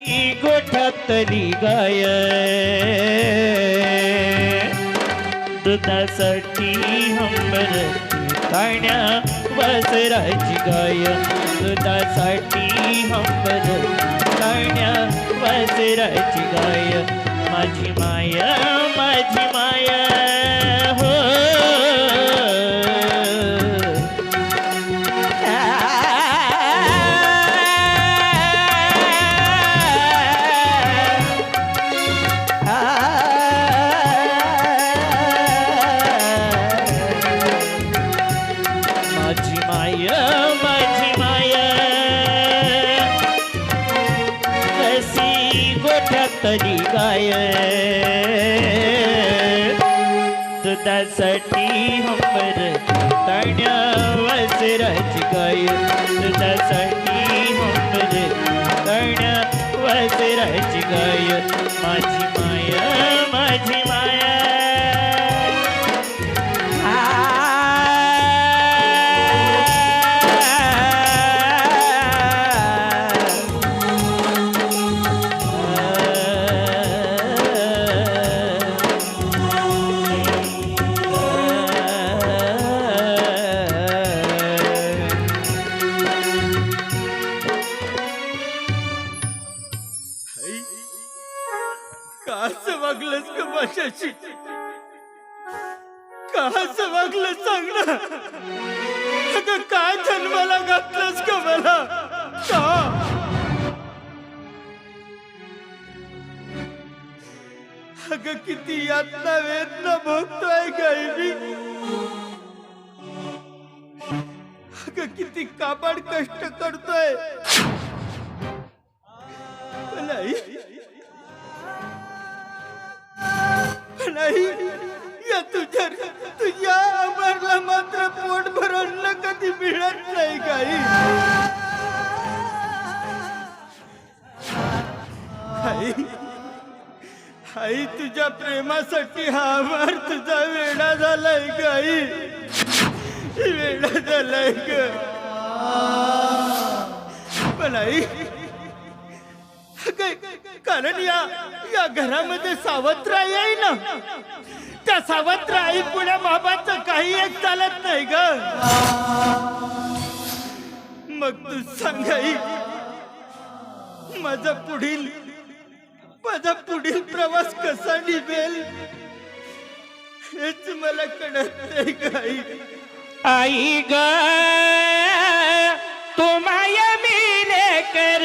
गोठ्यातली गाय दुधासाठी हंबरती काण्या वासराची गाय दुधासाठी हंबरती काण्या वासराची गाय माझी माया हो माझी माया कशी गोठ्यातली गाय दुधासाठी हंबरती काण्या वासराची गाय दुधासाठी हंबरती काण्या वासराची गाय माझी माया कसं वागलंस का माझ्याशी कसं वागलं सांग ना अगं काय जन्माला घातलंस का मला का अगं किती यातना वेदना भोगतोय गाई मी अगं किती काबाड कष्ट करतोय नाही या तुझ्या अमरला मात्र पोट भरून कधी मिळत नाही काही आई तुझ्या प्रेमासाठी हा अमर तुझा वेडा झालाय काही वेडा झालाय ग पण आई कारण या घरामध्ये सावत्र आई आहे ना त्या सावत्र आई पुण्या बाबाचं काही एक चालत नाही ग मग तू सांग आई माझा पुढील प्रवास कसा निभेल हेच मला कळत नाही ग आई ग तू माया मिले कर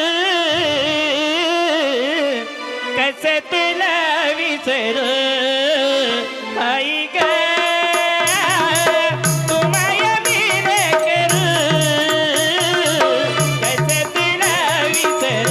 कैसे तुला विसर आई ग तू माया मिले कर कैसे तुला विसर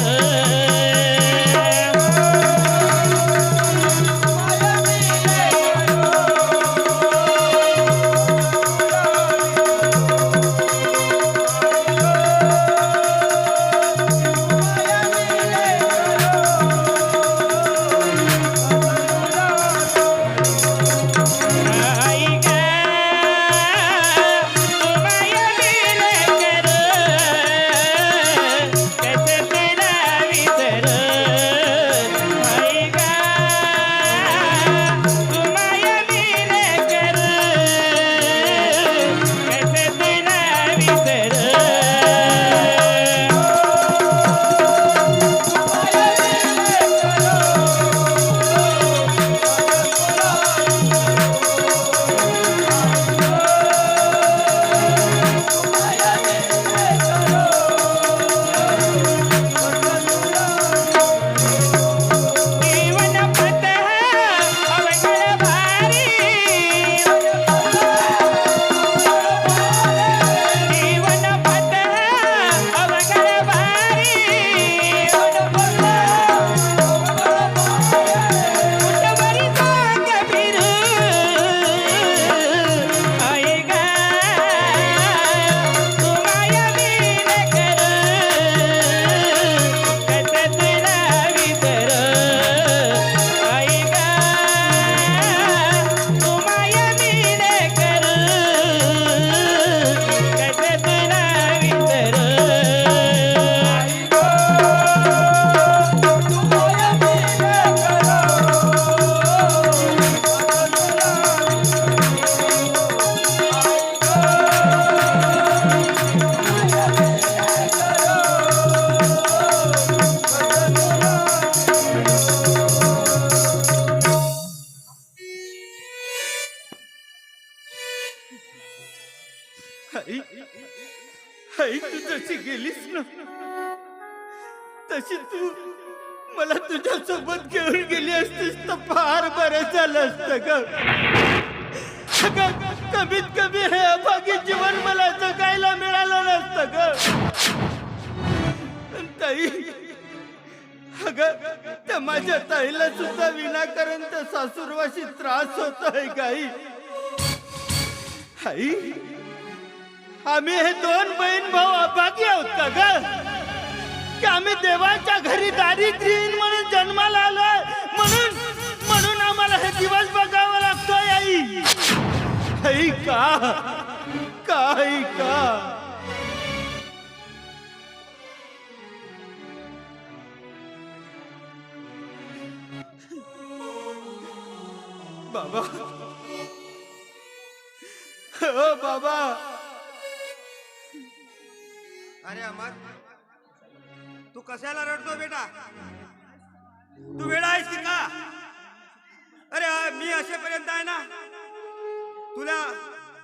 मला तुझ्या सोबत घेऊन गेली असतीस तर फार बरं झालं असतं ग. अगं, कमीत कमी हे अभागी जीवन मला जगायला मिळालं नसतं ग. ताई, अगं त्या माझ्या ताईला सुद्धा विनाकारण त्या सासूरवाशी त्रास होतोय गाई. आई, आम्ही हे दोन बहीण भाऊ अभागी आहोत का ग? की आम्ही देवाच्या घरी दारिद्र्यहीन म्हणून जन्माला आलोय म्हणून म्हणून आम्हाला हे दिवस बघावा लागतोय आई? आई का का आई का? बाबा, हो बाबा. अरे अमर, तू कशाला रडतो बेटा? तू वेडा आहेस की का? अरे मी असेपर्यंत आहे ना, तुला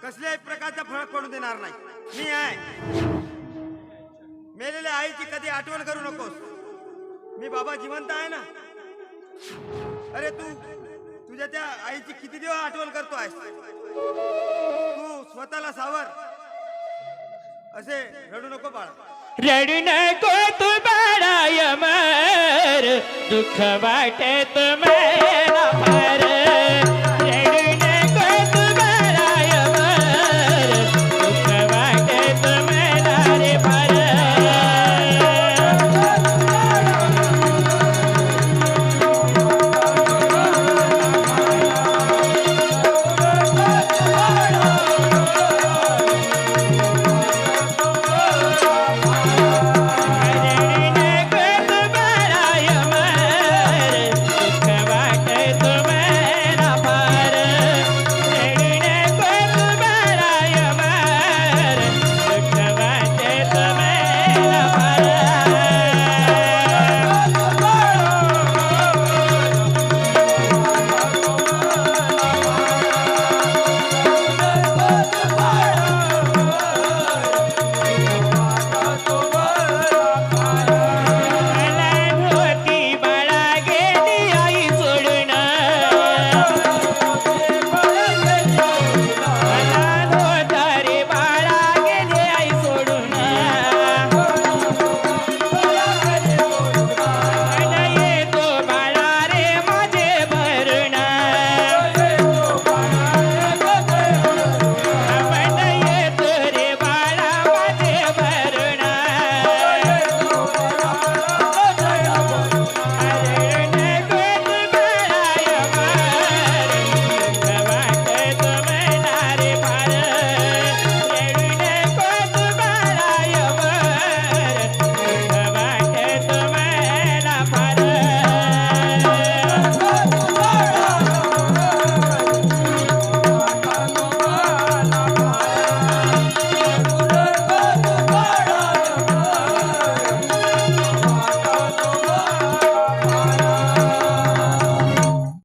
कसल्याही प्रकारचा फरक पडू देणार नाही. मी आहे. मेलेल्या आईची कधी आठवण करू नकोस. मी बाबा जिवंत आहे ना. अरे तू तुझ्या त्या आईची किती दिवस आठवण करतोय? तू स्वतःला सावर. असे रडू नको बाळा. रडू नको तू बाळा अमर, दुःख वाटत मला फार.